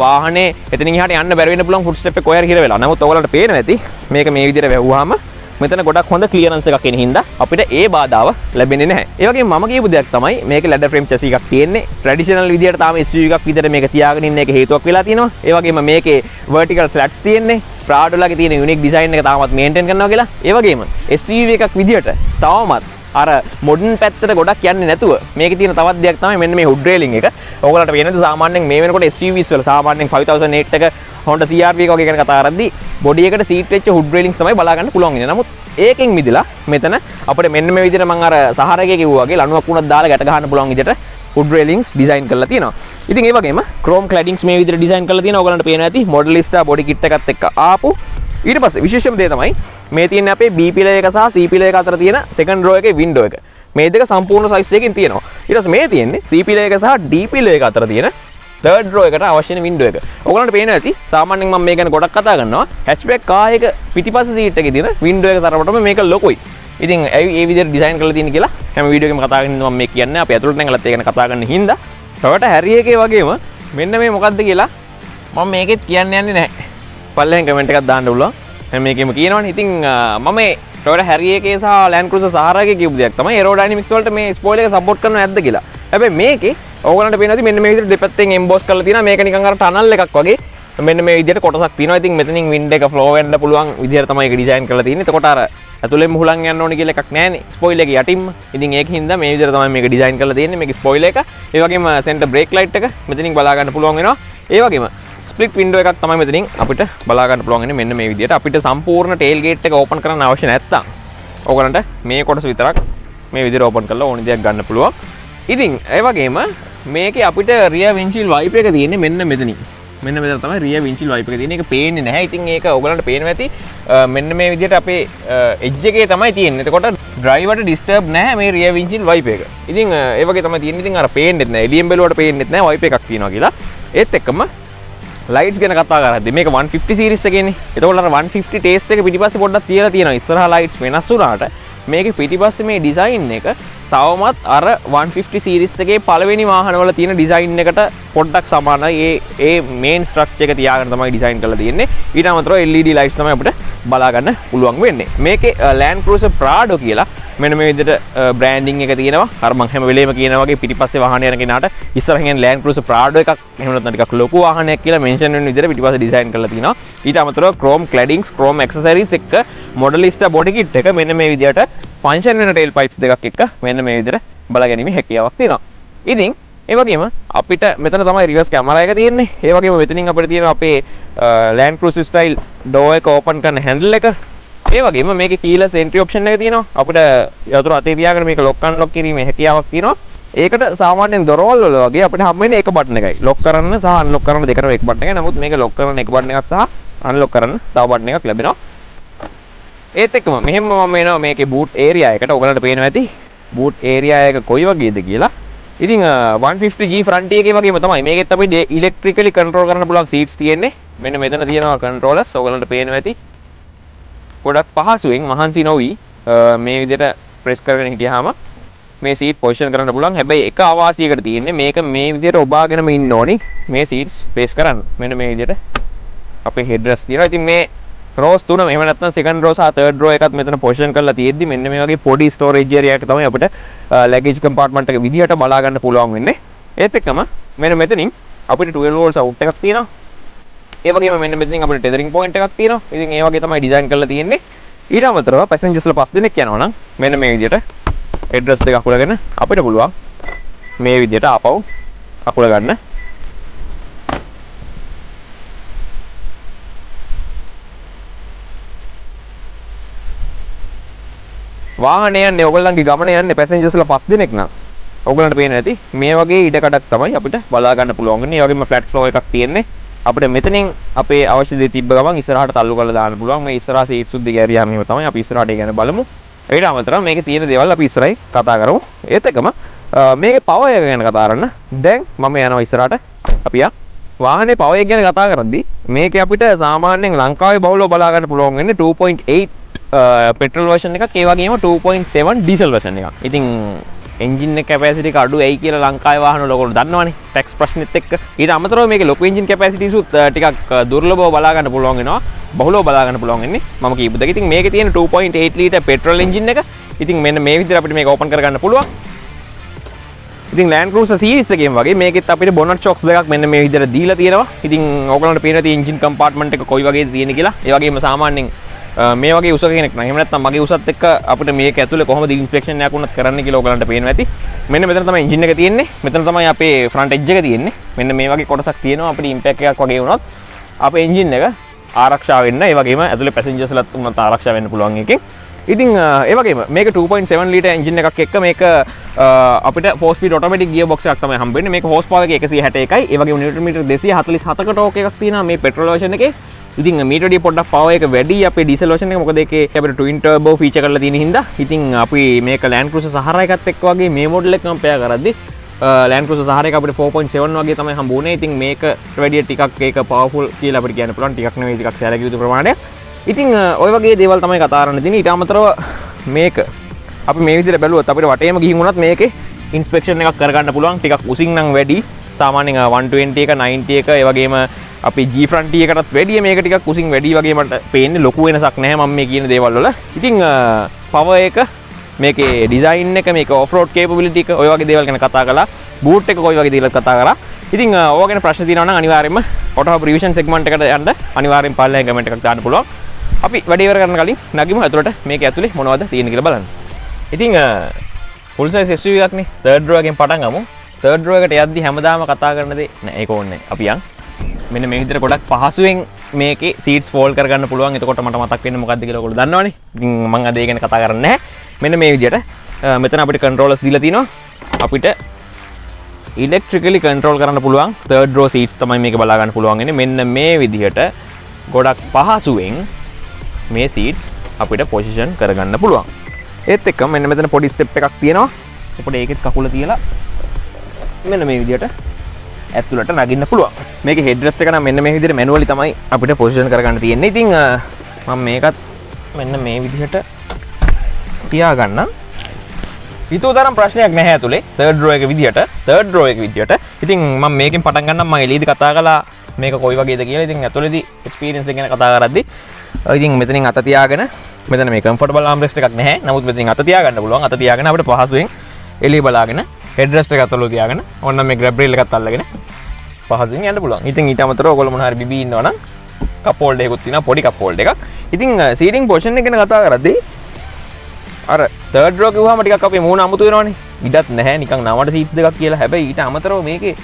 වාහනේ එතනින් එහාට යන්න බැරි වෙන්න පුළුවන් ෆුට් ස්ටෙප් එක කොහේරි හිර වෙලා. නමුත් ඔයගලන්ට පේනවා ඇති මේක මේ විදිහට වැහුවාම මෙතන ගොඩක් හොඳ ක්ලියරන්ස් එකක් එන හින්දා අපිට ඒ බාධාව ලැබෙන්නේ නැහැ. ඒ වගේම මම කියපු දෙයක් තමයි මේකේ ලැඩර් ෆ්‍රේම් චැසි එකක් තියෙන්නේ. ට්‍රැඩිෂනල් විදිහට තාම SUV එකක් විදිහට මේක තියාගෙන ඉන්න එක හේතුවක් වෙලා තියෙනවා. ඒ වගේම මේකේ vertical slats තියෙන්නේ. ප්‍රාඩෝලාගේ තියෙන යුනික් ඩිසයින් එක තාමත් මේන්ටේන් කරනවා කියලා. ඒ වගේම SUV එකක් විදිහට තවමත් අර මොඩර්න් පැත්තට ගොඩක් යන්නේ නැතුව මේකේ තියෙන තවත් දෙයක් තමයි මෙන්න මේ හුඩ් රේලින් එක. ඔයගලන්ට වෙනද සාමාන්‍යයෙන් මේ වෙනකොට SUVs වල සාමාන්‍යයෙන් 5008 එක Honda CR-V එක වගේ ගැන කතා කරද්දී බොඩි එකට සීට් වෙච්ච හුඩ් රේලින්ස් තමයි බලා ගන්න පුළුවන් ඉන්නේ. නමුත් ඒකෙන් මිදලා මෙතන අපිට මෙන්න මේ විදිහට මම අර සහරකේ කිව්වා වගේ ලණුවක් වුණත් දාලා ගැට ගන්න පුළුවන් විදිහට හුඩ් රේලින්ස් ඩිසයින් කරලා තියෙනවා. ඉතින් ඒ වගේම ක්‍රෝම් ක්ලැඩින්ග්ස් මේ විදිහට ඩිසයින් කරලා තියෙනවා. ඔයගලන්ට පේනවා ඇති මොඩලිස්ටා බොඩි කිට් එකත් එක්ක ආපු. ඊට පස්සේ විශේෂම දේ තමයි මේ තියෙන අපේ B පිලර් එක සහ C පිලර් එක අතර තියෙන සෙකන්ඩ් රෝ එකේ වින්ඩෝ එක. මේ දෙක සම්පූර්ණ සයිස් එකකින් තියෙනවා. ඊට පස්සේ මේ තියෙන්නේ C පිලර් එක සහ D පිලර් එක අතර තියෙන තර්ඩ් රෝ එකට අවශ්‍ය වෙන වින්ඩෝ එක. ඔයගලන්ට පේනවා ඇති සාමාන්‍යයෙන් මම මේ ගැන ගොඩක් කතා කරනවා. හැච්බැක් කාර් එක පිටිපස්ස සීට් එකේ තියෙන වින්ඩෝ එක තරමටම මේක ලොකුයි. ඉතින් ඒ විදිහට ඩිසයින් කරලා තියෙන කියලා හැම වීඩියෝ එකකම කතා කරන්නේ මම මේ කියන්නේ. අපි ඇතුළට නැගලත් ඒ ගැන කතා කරන්න හින්දා Toyota Harrier එකේ වගේම මෙන්න මේ මොකද්ද කියලා මම මේකෙත් කියන්න යන්නේ නැහැ. පල්ලෙන් කමෙන්ට් එකක් දාන්න පුළුවන්. මම මේකෙම කියනවනේ. ඉතින් මම මේ Toyota Harrier එකේ සහ Land Cruiser Sahara එකේ කියපු දෙයක් තමයි aerodynamics වලට මේ ස්පොයිලර් එක සපෝට් කරනව නැද්ද කියලා. හැබැයි මේකේ ඕගලන්ට පේනවාද මෙන්න මේ විදිහට දෙපැත්තෙන් එම්බෝස් කරලා තියෙනවා. මේක නිකන් අර ටනල් එකක් වගේ මෙන්න මේ විදිහට කොටසක් තියෙනවා. ඉතින් මෙතනින් වින්ඩ් එක ෆ්ලෝ වෙන්න පුළුවන් විදිහට තමයි ඒක ඩිසයින් කරලා තියෙන්නේ. එතකොට අර ඇතුළෙන් මුහුලන් යන්න ඕනේ කියලා එකක් නැහැනේ ස්පොයිලර් එකේ යටින්ම. ඉතින් ඒක හින්දා මේ විදිහට තමයි මේක ඩිසයින් කරලා තියෙන්නේ. මේක ස්පොයිලර් එක. ඒ වගේම සෙන්ටර් බ්‍රේක් ලයිට් එක මෙතනින් බලා ගන්න පුළුවන් වෙනවා. ඒ වගේම ස්ප්ලිට් වින්ඩෝ එකක් තමයි මෙතනින් අපිට බලා ගන්න පුළුවන් වෙන්නේ මෙන්න මේ විදිහට. අපිට සම්පූර්ණ ටේල් ගේට් එක ඕපන් කරන්න අවශ්‍ය නැත්තම් ඕගලන්ට මේ කොටස විතරක් මේ විදිහට ඕපන් කරලා ඕනි දෙයක් ගන්න පුළුවන්. ඉතින් ඒ වගේම මේකේ අපිට රියර් වින්ඩ්ෂීල්ඩ් වයිපර් එක තියෙන්නේ මෙන්න මෙතනින්. මෙන්න මෙතන තමයි රියර් වින්ඩ්ෂීල්ඩ් වයිපර් එක තියෙන්නේ. ඒක පේන්නේ නැහැ. ඉතින් ඒක ඕගලන්ට පේනවා ඇති මෙන්න මේ විදිහට අපේ එජ් එකේ තමයි තියෙන්නේ. එතකොට ඩ්‍රයිවර්ට ඩිස්ටර්බ් නැහැ මේ රියර් වින්ඩ්ෂීල්ඩ් වයිපර් එක. ඉතින් ඒ වගේ තමයි තියෙන්නේ. ඉතින් අර පේන්නෙත් නැහැ. එළියෙන් බැලුවට පේන්නෙත් නැහැ වයිපර් එකක් තියෙනවා කියලා. ඒත් එක්කම ලයිට්ස් ගැන කතා කරද්දි මේක 150 සීරීස් එකේනේ. ඒතකොට අර 150 ටේස්ට් එක පිටිපස්සේ පොඩ්ඩක් තියලා තියෙනවා. ඉස්සරහා ලයිට්ස් වෙනස් වුණාට මේකේ පිටිපස්සේ මේ ඩිසයින් එක තවමත් අර 150 සීරීස් එකේ පළවෙනි වාහනවල තියෙන ඩිසයින් එකට පොඩ්ඩක් සමානයි. ඒ මේන් ස්ට්‍රක්චර් එක තියාගෙන තමයි ඩිසයින් කරලා තියෙන්නේ. ඊට අමතරව LED ලයිට්ස් තමයි අපිට බලා ගන්න පුළුවන් වෙන්නේ. මේකේ Land Cruiser Prado කියලා මෙන්න මේ විදිහට බ්‍රෑන්ඩින් එක තියෙනවා. අර මම හැම වෙලේම කියනා වගේ පිටිපස්සේ වාහන යන කෙනාට ඉස්සරහින් Land Cruiser Prado එකක් එහෙම නැත්නම් ටිකක් ලොකු වාහනයක් කියලා මෙන්ෂන් වෙන විදිහට පිටිපස්සේ ඩිසයින් කරලා තියෙනවා. ඊට අමතරව chrome claddings, chrome accessories එක්ක Modelista body kit එක මෙන්න මේ විදිහට ෆන්ක්ෂන් වෙන ටේල් පයිප්ස් දෙකක් එක්ක මෙන්න මේ විදිහට බලා ගැනීමේ හැකියාවක් තියෙනවා. ඉතින් ඒ වගේම අපිට මෙතන තමයි රිවර්ස් කැමරා එක තියෙන්නේ. ඒ වගේම මෙතනින් අපිට තියෙනවා අපේ Land Cruiser style door එක ඕපන් කරන හැන්ඩල් එක. ඒ වගේම මේකේ keyless entry option එක තියෙනවා. අපිට යතුරු අතේ තියාගෙන මේක lock unlock කිරීමේ හැකියාවක් තියෙනවා. ඒකට සාමාන්‍යයෙන් දොරවල් වල වගේ අපිට හම් වෙන්නේ එක බටන් එකයි. lock කරන්න සහ unlock කරන්න දෙකම එක බටන් එකයි. නමුත් මේක lock කරන්න එක බටන් එකක් සහ unlock කරන්න තව බටන් එකක් ලැබෙනවා. ඒත් එක්කම මෙහෙම මම එනවා මේකේ boot area එකට. ඔයගලන්ට පේනවා ඇති boot area එක කොයි වගේද කියලා. ඉතින් 150G front එකේ වගේම තමයි මේකෙත් අපි electrically control කරන්න පුළුවන් seats තියෙන්නේ. මෙන්න මෙතන තියෙනවා controllers. ඔයගලන්ට පේනවා ඇති. ගොඩක් පහසුවෙන් මහන්සි නොවි මේ විදිහට press කරගෙන හිටියාම මේ seat position කරන්න පුළුවන්. හැබැයි එක අවාසියකට තියෙන්නේ මේක මේ විදිහට ඔබාගෙනම ඉන්න ඕනි මේ seats place කරන්න. මෙන්න මේ විදිහට අපේ headrest තියෙනවා. ඉතින් මේ rows තුනම එහෙම නැත්නම් second row සහ third row එකත් මෙතන position කරලා තියෙද්දි මෙන්න මේ වගේ පොඩි storage area එකක් තමයි අපිට luggage compartment එක විදිහට බලා ගන්න පුළුවන් වෙන්නේ. ඒත් එක්කම මෙන්න මෙතනින් අපිට 12 volts out එකක් තියෙනවා. ඒ වගේම මෙන්න මෙතනින් අපිට tethering point එකක් තියෙනවා. ඉතින් ඒ වගේ තමයි design කරලා තියෙන්නේ. ඊට අමතරව passengers ලා 5 දෙනෙක් යනවා නම් මෙන්න මේ විදිහට headrest දෙක අකුලගෙන අපිට පුළුවන් මේ විදිහට ආපහු අකුල ගන්න. වාහනේ යන්නේ ඔයගොල්ලන්ගේ ගමන යන්නේ පැසෙන්ජර්ස්ලා 5 දෙනෙක් නම් ඔයගොල්ලන්ට පේන්නේ නැති මේ වගේ ඉඩකඩක් තමයි අපිට බලා ගන්න පුළුවන් වෙන්නේ. ඒ වගේම ෆ්ලැට් ෆ්ලෝ එකක් තියෙන්නේ. අපිට මෙතනින් අපේ අවශ්‍ය දේ තිබ්බ ගමන් ඉස්සරහට තල්ලු කරලා දාන්න පුළුවන්. මේ ඉස්සරහා සීට් සුද්ධ ගෑරියාම එහෙම තමයි අපි ඉස්සරහට ගැන බලමු. ඊට අමතරව මේකේ තියෙන දේවල් අපි ඉස්සරහින් කතා කරමු. ඒත් එකම මේකේ පවර් එක ගැන කතා කරන්න. දැන් මම යනවා ඉස්සරහට. අපි වාහනේ පවර් එක ගැන කතා කරද්දී මේකේ අපිට සාමාන්‍යයෙන් ලංකාවේ බහුලව බලා ගන්න පුළුවන් වෙන්නේ 2.8 petrol version එකක් ඒ වගේම 2.7 diesel version එකක්. ඉතින් engine capacity එක අඩු ඇයි කියලා ලංකාවේ වාහන වල ඔයගොල්ලෝ දන්නවනේ tax ප්‍රශ්නෙත් එක්ක. ඊට අමතරව මේකේ ලොකු engine capacities උත් ටිකක් දුර්ලභව බලා ගන්න පුළුවන් වෙනවා. බහුලව බලා ගන්න පුළුවන් වෙන්නේ මම කියපු දෙක. ඉතින් මේකේ තියෙන 2.8 liter petrol engine එක. ඉතින් මෙන්න මේ විදිහට අපිට මේක open කරගන්න පුළුවන්. ඉතින් Land Cruiser series එකෙන් වගේ මේකෙත් අපිට bonnet shocks දෙකක් මෙන්න මේ විදිහට දීලා තියෙනවා. ඉතින් ඔයගොල්ලන්ට පේනවා තියෙන engine compartment එක කොයි වගේද තියෙන්නේ කියලා. ඒ වගේම සාමාන්‍යයෙන් මේ වගේ උස කෙනෙක් නම් එහෙම නැත්නම් මගේ උසත් එක්ක අපිට මේක ඇතුලේ කොහොමද ඉන්ස්පෙක්ෂන් එකක් වුණත් කරන්න කියලා ඔයගලන්ට පේනවා ඇති. මෙන්න මෙතන තමයි එන්ජින් එක තියෙන්නේ. මෙතන තමයි අපේ ෆ්‍රන්ට් එජ් එක තියෙන්නේ. මෙන්න මේ වගේ කොටසක් තියෙනවා අපිට ඉම්පැක්ට් එකක් වගේ වුණොත් අපේ එන්ජින් එක ආරක්ෂා වෙන්න. ඒ වගේම ඇතුලේ පැසෙන්ජර්ස්ලාත් උනත් ආරක්ෂා වෙන්න පුළුවන් එකකින්. ඉතින් ඒ වගේම මේක 2.7 ලීටර් එන්ජින් එකක් එක්ක මේක අපිට 4 ස්පීඩ් ඔටෝමැටික් ගියර් බොක්ස් එකක් තමයි හම්බෙන්නේ. මේක හෝස් පවර් එක 161යි. ඒ වගේම නිව්ටන් මීටර් 247ක ටෝක් එකක් තියෙනවා මේ පෙට්‍රෝල් version එකේ. ඉතින් මීටර් වලින් පොඩ්ඩක් පවර් එක වැඩි අපේ ඩීසල් version එක. මොකද ඒකේ අපිට ට්වින් ටර්බෝ ෆීචර් කරලා තියෙන හින්දා. ඉතින් අපි මේක Land Cruiser Sahara එකත් එක්ක වගේ මේ මොඩල් එක කම්පෙයාර් කරද්දී Land Cruiser Sahara එක අපිට 4.7 වගේ තමයි හම්බුනේ. ඉතින් මේක වැඩි ටිකක් ඒක පවර්ෆුල් කියලා අපිට කියන්න පුළුවන්. ටිකක් නෙවෙයි ටිකක් සැලකිය යුතු ප්‍රමාණයක්. ඉතින් ওই වගේ දේවල් තමයි කතා කරන්න තියෙන්නේ. ඊට අමතරව මේක අපි මේ විදිහට බැලුවොත් අපිට වටේම ගිහින් වුණත් මේකේ ඉන්ස්පෙක්ෂන් එකක් කරගන්න පුළුවන්. ටිකක් උසින් නම් වැඩි. සාමාන්‍යයෙන් 120 එක 90 එක ඒ වගේම අපි G front එකටත් වැඩිය මේක ටිකක් උසින් වැඩි වගේ මට පේන්නේ. ලොකු වෙනසක් නැහැ මම මේ කියන දේවල් වල. ඉතින් පවර් එක මේකේ ඩිසයින් එක මේක ඔෆ් රෝඩ් කේපබිලිටි එක ඔය වගේ දේවල් ගැන කතා කළා. බූට් එක කොයි වගේ දේවල්ද කතා කරා. ඉතින් ඕවා ගැන ප්‍රශ්න තියෙනවා නම් අනිවාර්යයෙන්ම ඔටෝ හබ් රිවිෂන් සෙග්මන්ට් එකට යන්න අනිවාර්යෙන් පල්ලෙන් කමෙන්ට් එකක් දාන්න පුළුවන්. අපි වැඩේ ඉවර කරන්න කලින් නගිමු ඇතුළට මේක ඇතුලේ මොනවද තියෙන්නේ කියලා බලන්න. ඉතින් full size SUV එකක් නේ. third row එකෙන් පටන් ගමු. third row එකට යද්දි හැමදාම කතා කරන දේ නෑ ඒක ඕනේ. අපි යන්. මෙන්න මේ විදිහට ගොඩක් පහසුවෙන් මේකේ seats fold කරගන්න පුළුවන්. එතකොට මට මතක් වෙන්නේ මොකද්ද කියලා ඔයගොල්ලෝ දන්නවනේ. ඉතින් මම අද ඒ ගැන කතා කරන්නේ නැහැ. මෙන්න මේ විදිහට මෙතන අපිට controllers දීලා තිනවා. අපිට electrically control කරන්න පුළුවන් third row seats තමයි මේක බලා ගන්න පුළුවන් ඉන්නේ. මෙන්න මේ විදිහට ගොඩක් පහසුවෙන් මේ seats අපිට position කරගන්න පුළුවන්. ඒත් එක්ක මෙන්න මෙතන පොඩි step එකක් තියෙනවා. අපිට ඒකෙත් කකුල තියලා මෙන්න මේ විදිහට ඇතුළට නගින්න පුළුවන්. මේකේ හෙඩ් රෙස්ට් එක නම් මෙන්න මේ විදිහට මැනුවලි තමයි අපිට පොසිෂන් කරගන්න තියෙන්නේ. ඉතින් මම මේකත් මෙන්න මේ විදිහට තියාගන්න. ඊතරම් ප්‍රශ්නයක් නැහැ ඇතුලේ. තර්ඩ් රෝ එක විදිහට. ඉතින් මම මේකෙන් පටන් ගන්නම්. මම එළියේදී කතා කළා මේක කොයි වගේද කියලා. ඉතින් ඇතුලේදී එක්ස්පීරියන්ස් එක ගැන කතා කරද්දි ඉතින් මෙතනින් අත තියාගෙන මෙතන මේ කම්ෆර්ටබල් ආම් රෙස්ට් එකක් නැහැ. නමුත් මෙතනින් අත තියාගන්න පුළුවන්. අත තියාගෙන අපිට පහසුවෙන් එළිය බලාගෙන හෙඩ් රෙස්ට් එක අතලෝ තියාගෙන ඕන්න මේ ග්‍රැබ් රේල් එකත් අල්ලගෙන පහසුවෙන් යන්න පුළුවන්. ඉතින් ඊට අමතරව ඔයගොල්ලෝ මොන හරි බිබී ඉන්නවනම් කප් හෝල්ඩර් එකකුත් තියෙනවා, පොඩි කප් හෝල්ඩර් එකක්. ඉතින් සීටින් පොසිෂන් එක ගැන කතා කරද්දී අර තර්ඩ් රෝ කිව්වම ටිකක් අපේ මූණ අමුතු වෙනවනේ. ඉඩත් නැහැ නිකන් නමට සීට් දෙකක් කියලා. හැබැයි ඊට අමතරව මේකේ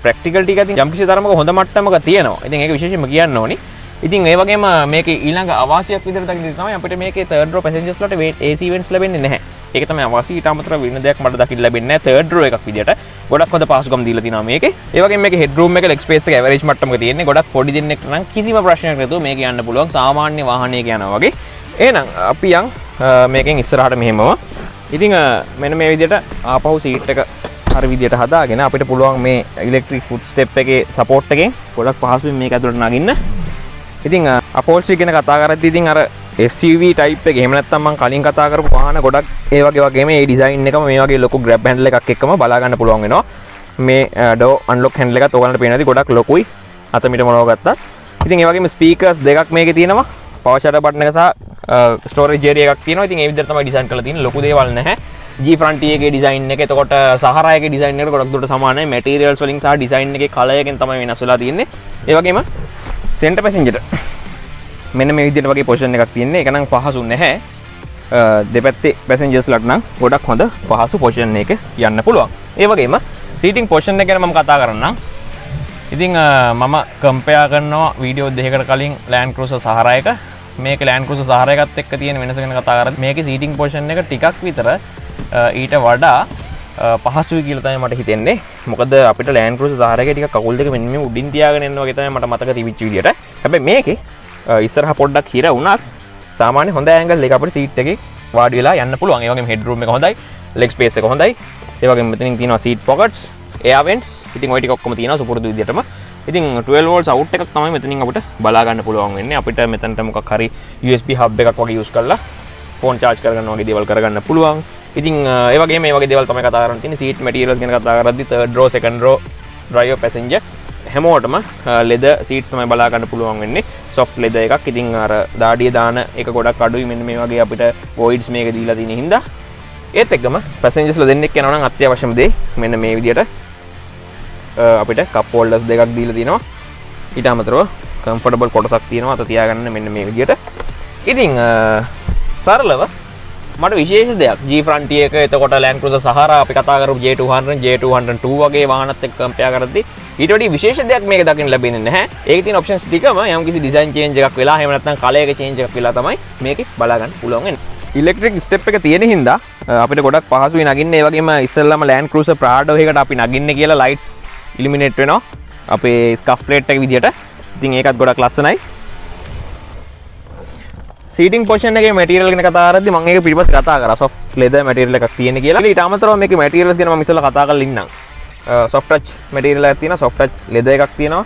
ප්‍රැක්ටිකල් ටික ඉතින් යම්කිසි තරමක හොඳ මට්ටමක තියෙනවා. ඉතින් ඒක විශේෂයෙන්ම කියන්න ඕනි. ඉතින් ඒ වගේම මේකේ ඊළඟ අවාසියක් විදිහට දකින්න තමයි අපිට මේකේ තර්ඩ් රෝ පැසෙන්ජර්ස්ලාට AC events ලැබෙන්නේ නැහැ. ඒක තමයි අවාසිය. ඊට අමතරව වෙන දෙයක් මට දකින්න ලැබෙන්නේ නැහැ. තර්ඩ් රෝ එකක් විදිහට ගොඩක් හොඳ පහසුකම් දීලා තිනවා මේකේ. ඒ වගේම මේකේ හෙඩ් රූම් එක ලෙග් ස්පේස් එක ඇවරේජ් මට්ටමක තියෙන්නේ. ගොඩක් පොඩි දෙන්නෙක්ට නම් කිසිම ප්‍රශ්නයක් නැතුව මේක යන්න පුළුවන්. සාමාන්‍ය වාහනයක යනවා වගේ. එහෙනම් අපි යන් මේකෙන් ඉස්සරහට මෙහෙමම. ඉතින් මෙන්න මේ විදිහට ආපහු සීට් එක හරි විදිහට හදාගෙන අපිට පුළුවන් මේ ඉලෙක්ට්‍රික් ෆුට් ස්ටෙප් එකේ සපෝට් එකෙන් ගොඩක් පහසුවෙන් මේක ඇතුළට නගින්න. ඉතින් අපෝල්ස්ට්‍රි ගැන කතා කරද්දී ඉතින් අර SUV ටයිප් එක එහෙම නැත්නම් මම කලින් කතා කරපු වාහන ගොඩක් ඒ වගේම මේ ඩිසයින් එකම මේ වගේ ලොකු ග්‍රැබ් හැන්ඩල් එකක් එක්කම බලා ගන්න පුළුවන් වෙනවා. මේ ඩෝ අන්ලොක් හැන්ඩල් එකත් ඔයගලන්ට පේනවාදී ගොඩක් ලොකුයි අත මිට මොනව ගත්තත්. ඉතින් ඒ වගේම ස්පීකර්ස් දෙකක් මේකේ තියෙනවා. පවර් ෂටර් බටන් එක සහ ස්ටෝරේජ් ඒරියා එකක් තියෙනවා. ඉතින් ඒ විදිහට තමයි ඩිසයින් කරලා තියෙන්නේ. ලොකු දේවල් නැහැ. G Frontier එකේ ඩිසයින් එක. එතකොට Sahara එකේ ඩිසයින් එකට ගොඩක් දුරට සමානයි. මැටීරියල්ස් වලින් සහ ඩිසයින් එකේ කලර් එකෙන් තමයි වෙනස් වෙලා තියෙන්නේ. ඒ වගේම සෙන්ටර් පැසෙන්ජර් මෙන්න මේ විදිහට වගේ පොසිෂන් එකක් තියෙන්නේ. ඒක නම් පහසු නැහැ. දෙපැත්තේ පැසෙන්ජර්ස්ලාට නම් ගොඩක් හොඳ පහසු පොසිෂන් එකක යන්න පුළුවන්. ඒ වගේම සීටින් පොසිෂන් එක ගැන මම කතා කරන්නම්. ඉතින් මම කම්පෙයාර් කරනවා වීඩියෝ දෙකකට කලින් Land Cruiser Sahara එක. මේක Land Cruiser Sahara එකත් එක්ක තියෙන වෙනස ගැන කතා කරද්දී මේකේ සීටින් පොසිෂන් එක ටිකක් විතර ඊට වඩා පහසුයි කියලා තමයි මට හිතෙන්නේ. මොකද අපිට Land Cruiser Sahara එකේ ටිකක් කකුල් දෙක මෙන්න මේ උඩින් තියාගෙන යන්න වගේ තමයි මට මතක තිබිච්ච විදියට. හැබැයි මේකේ ඉස්සරහ පොඩ්ඩක් හිර වුණත් සාමාන්‍ය හොඳ ඇන්ගල් එක අපිට සීට් එකේ වාඩි වෙලා යන්න පුළුවන්. ඒ වගේම හෙඩ් රූම් එක හොඳයි, ලෙග් ස්පේස් එක හොඳයි. ඒ වගේම මෙතනින් තියෙනවා සීට් පොකට්ස්, එයාර් වෙන්ට්ස්. ඉතින් ওই ටික ඔක්කොම තියෙනවා සුපුරුදු විදියටම. ඉතින් 12 volts out එකක් තමයි මෙතනින් අපිට බලා ගන්න පුළුවන් වෙන්නේ. අපිට මෙතනට මොකක් හරි USB hub එකක් වගේ යූස් කරලා ෆෝන් charge කරගන්න වගේ දේවල් කරගන්න පුළුවන්. ඉතින් ඒ වගේම මේ වගේ දේවල් තමයි කතා කරන්න තියෙන්නේ. සීට් මැටීරියල්ස් ගැන කතා කරද්දී third row, second row, driver, passenger හැමෝටම ලෙදර් සීට්ස් තමයි බලා ගන්න පුළුවන් වෙන්නේ. soft leather එකක්. ඉතින් අර දාඩිය දාන එක ගොඩක් අඩුයි. මෙන්න මේ වගේ අපිට voids මේක දීලා තියෙන හින්දා. ඒත් එක්කම passengers දෙන්නෙක් යනවා නම් අත්‍යවශ්‍යම දේ මෙන්න මේ විදියට අපිට cup holders දෙකක් දීලා තියෙනවා. ඊට අමතරව comfortable කොටසක් තියෙනවා අත තියාගන්න මෙන්න මේ විදියට. ඉතින් සරලව මට විශේෂ දෙයක් G Frontier එක, එතකොට Land Cruiser Sahara අපි කතා කරපු J200, J202 වගේ වාහනත් එක්ක කම්පෙයාර් කරද්දී ඊට වඩා විශේෂ දෙයක් මේක දකින්න ලැබෙන්නේ නැහැ. ඒකේ තියෙන ඔප්ෂන්ස් ටිකම යම්කිසි ඩිසයින් චේන්ජ් එකක් වෙලා එහෙම නැත්නම් කලර් එක චේන්ජ් එකක් වෙලා තමයි මේකේ බලා ගන්න පුළුවන් වෙන්නේ. ඉලෙක්ට්‍රික් ස්ටෙප් එක තියෙන හින්දා අපිට ගොඩක් පහසුයි නගින්න. ඒ වගේම ඉස්සෙල්ලාම Land Cruiser Prado එකකට අපි නගින්න කියලා ලයිට්ස් ඉලිමිනේට් වෙනවා අපේ ස්කෆ් ප්ලේට් එක විදියට. ඉතින් ඒකත් ගොඩක් ලස්සනයි. සීටින් පොසිෂන් එකේ මැටීරියල් ගැන කතා කරද්දී මම ඒක පිටිපස්සේ කතා කරා. soft leather මැටීරියල් එකක් තියෙන කියලා. ඊට අමතරව මේකේ මැටීරියල්ස් ගැන මම ඉස්සෙල්ලා කතා කරලා ඉන්නම්. soft touch මැටීරියල් එකක් තියෙනවා, soft touch leather එකක් තියෙනවා,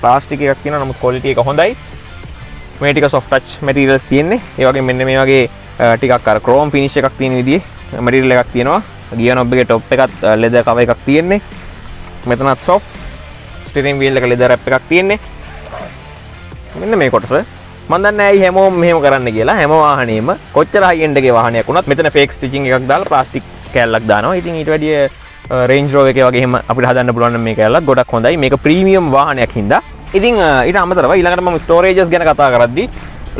ප්ලාස්ටික් එකක් තියෙනවා. නමුත් quality එක හොඳයි. මේ ටික soft touch මැටීරියල්ස් තියෙන්නේ. ඒ වගේම මෙන්න මේ වගේ ටිකක් අර chrome finish එකක් තියෙන විදිහේ මැටීරියල් එකක් තියෙනවා. gear knob එකේ top එකත් leather cover එකක් තියෙන්නේ. මෙතනත් soft steering wheel එක leather wrap එකක් තියෙන්නේ. මෙන්න මේ කොටස මම දන්නේ ඇයි හැමෝම මෙහෙම කරන්න කියලා. හැම වාහනේම කොච්චර හයි එන්ඩ් එකේ වාහනයක් වුණත් මෙතන ෆේක් ස්ටිචින් එකක් දාලා ප්ලාස්ටික් කෑල්ලක් දානවා. ඉතින් ඊට වැඩිය රේන්ජ් රෝවර් එකේ වගේ එහෙම අපිට හදන්න පුළුවන් නම් මේ කෑල්ලත් ගොඩක් හොඳයි. මේක ප්‍රීමියම් වාහනයක් හින්දා. ඉතින් ඊට අමතරව ඊළඟට මම ස්ටෝරේජස් ගැන කතා කරද්දී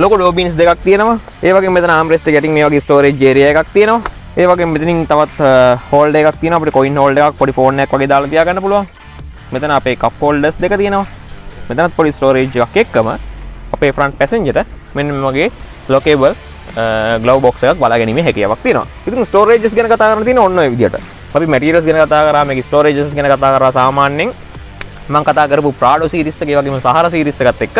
ලොකු ඩෝබින්ස් දෙකක් තියෙනවා. ඒ වගේම මෙතන ආම්රෙස්ට් එක යටින් මේ වගේ ස්ටෝරේජ් ඒරියා එකක් තියෙනවා. ඒ වගේම මෙතනින් තවත් හෝල්ඩර් එකක් තියෙනවා. අපිට කොයින් හෝල්ඩර් එකක් පොඩි ෆෝන් එකක් වගේ දාලා තියාගන්න පුළුවන්. මෙතන අපේ කප් හෝල්ඩර්ස් දෙක තියෙනවා. මෙතනත් පොඩි ස්ටෝරේජ් එකක් එක්කම අපේ ෆ්‍රන්ට් පැසෙන්ජර්ට මෙන්න මේ වගේ ලොකේබල් ග්ලව් බොක්ස් එකක් බලා ගැනීමේ හැකියාවක් තියෙනවා. ඉතින් ස්ටෝරේජස් ගැන කතා කරන තියෙන ඔන්න ඔය විදියට. අපි මැටීරියල්ස් ගැන කතා කරා, මේක ස්ටෝරේජස් ගැන කතා කරා. සාමාන්‍යයෙන් මම කතා කරපු Prado series එකේ වගේම Sahara series එකත් එක්ක